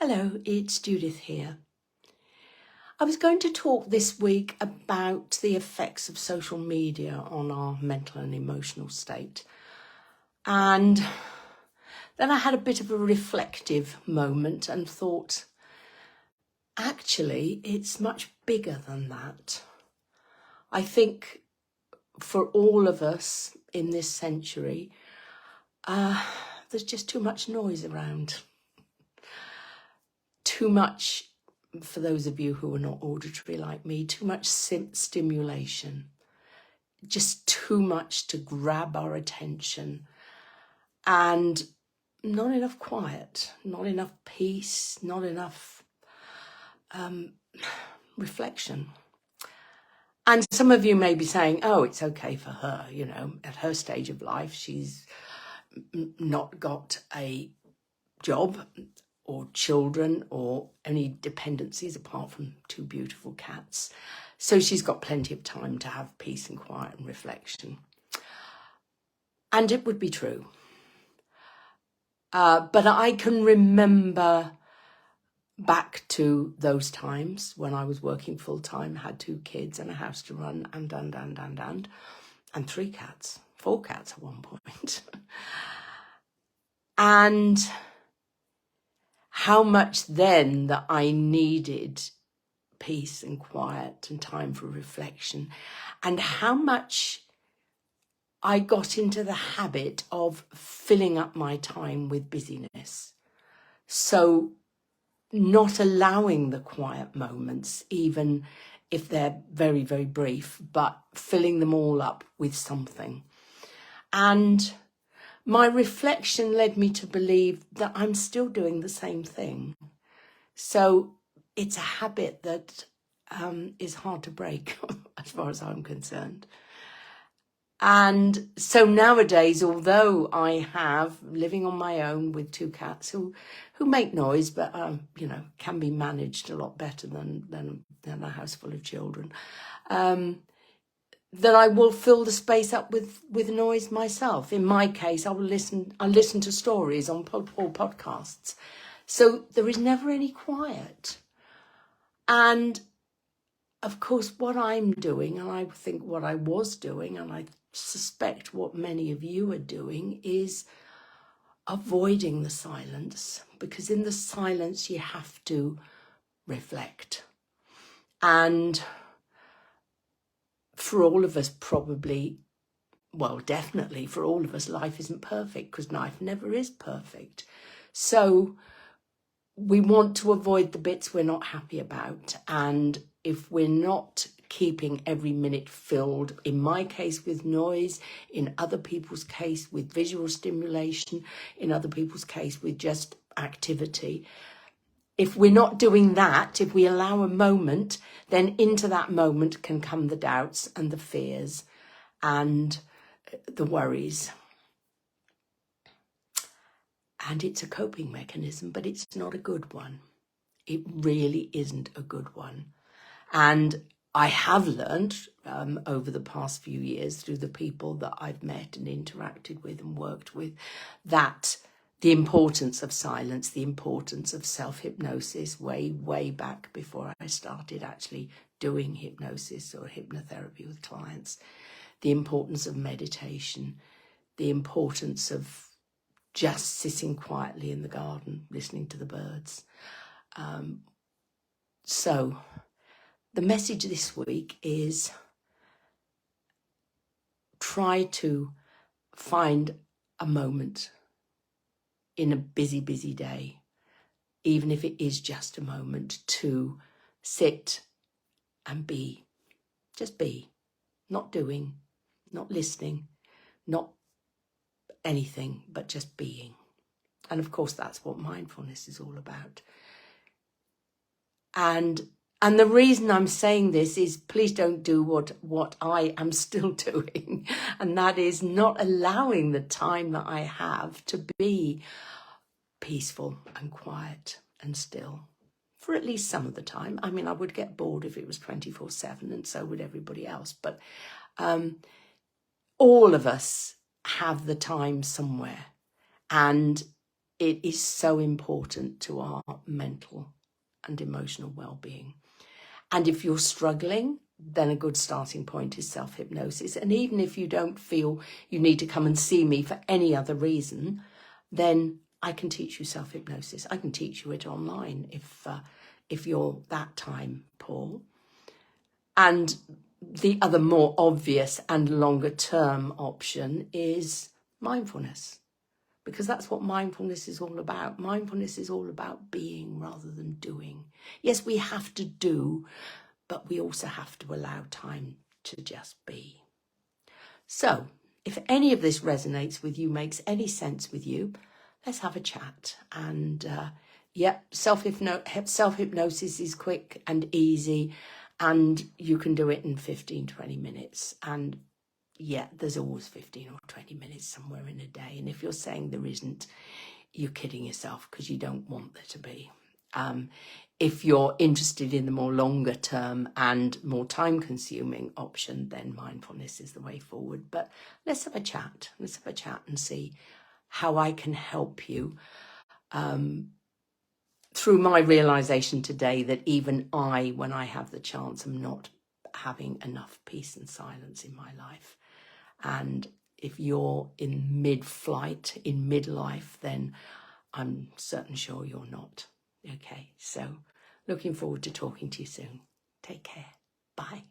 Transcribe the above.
Hello, it's Judith here. I was going to talk this week about the effects of social media on our mental and emotional state. And then I had a bit of a reflective moment and thought, actually, it's much bigger than that. I think for all of us in this century, there's just too much noise around. Too much, for those of you who are not auditory like me, too much stimulation, just too much to grab our attention, and not enough quiet, not enough peace, not enough reflection. And some of you may be saying, oh, it's okay for her, at her stage of life, she's not got a job or children or any dependencies apart from two beautiful cats. So she's got plenty of time to have peace and quiet and reflection. And it would be true. But I can remember back to those times when I was working full time, had 2 kids and a house to run and 3 cats, 4 cats at one point. And how much then that I needed peace and quiet and time for reflection, and how much I got into the habit of filling up my time with busyness. So not allowing the quiet moments, even if they're very, very brief, but filling them all up with something. And my reflection led me to believe that I'm still doing the same thing. So it's a habit that is hard to break as far as I'm concerned. And so nowadays, although I have living on my own with 2 cats who make noise, but can be managed a lot better than a house full of children, that I will fill the space up with noise myself. In my case, I listen to stories on or podcasts. So there is never any quiet. And of course, what I'm doing, and I think what I was doing, and I suspect what many of you are doing, is avoiding the silence, because in the silence you have to reflect. And for all of us, probably, well, definitely for all of us, life isn't perfect, because life never is perfect. So we want to avoid the bits we're not happy about. And if we're not keeping every minute filled, in my case with noise, in other people's case with visual stimulation, in other people's case with just activity, if we're not doing that, if we allow a moment, then into that moment can come the doubts and the fears and the worries. And it's a coping mechanism, but it's not a good one. It really isn't a good one. And I have learned over the past few years through the people that I've met and interacted with and worked with, that the importance of silence, the importance of self-hypnosis way back before I started actually doing hypnosis or hypnotherapy with clients, the importance of meditation, the importance of just sitting quietly in the garden, listening to the birds. So the message this week is try to find a moment in a busy day, even if it is just a moment, to sit and be, just be, not doing, not listening, not anything, but just being. And of course, that's what mindfulness is all about. And the reason I'm saying this is, please don't do what I am still doing. And that is not allowing the time that I have to be peaceful and quiet and still for at least some of the time. I mean, I would get bored if it was 24/7, and so would everybody else. But all of us have the time somewhere. And it is so important to our mental and emotional well-being. And if you're struggling, then a good starting point is self-hypnosis. And even if you don't feel you need to come and see me for any other reason, then I can teach you self-hypnosis. I can teach you it online if you're that time poor. And the other more obvious and longer term option is mindfulness, because that's what mindfulness is all about. Mindfulness is all about being rather than doing. Yes, we have to do, but we also have to allow time to just be. So if any of this resonates with you, makes any sense with you, let's have a chat. And self-hypnosis is quick and easy, and you can do it in 15-20 minutes. And yeah, there's always 15 or 20 minutes somewhere in a day. And if you're saying there isn't, you're kidding yourself, because you don't want there to be. If you're interested in the more longer term and more time consuming option, then mindfulness is the way forward. But let's have a chat. Let's have a chat and see how I can help you through my realization today that even I, when I have the chance, am not having enough peace and silence in my life. And if you're in mid-flight, in midlife, then I'm certain sure you're not. Okay, so looking forward to talking to you soon. Take care. Bye.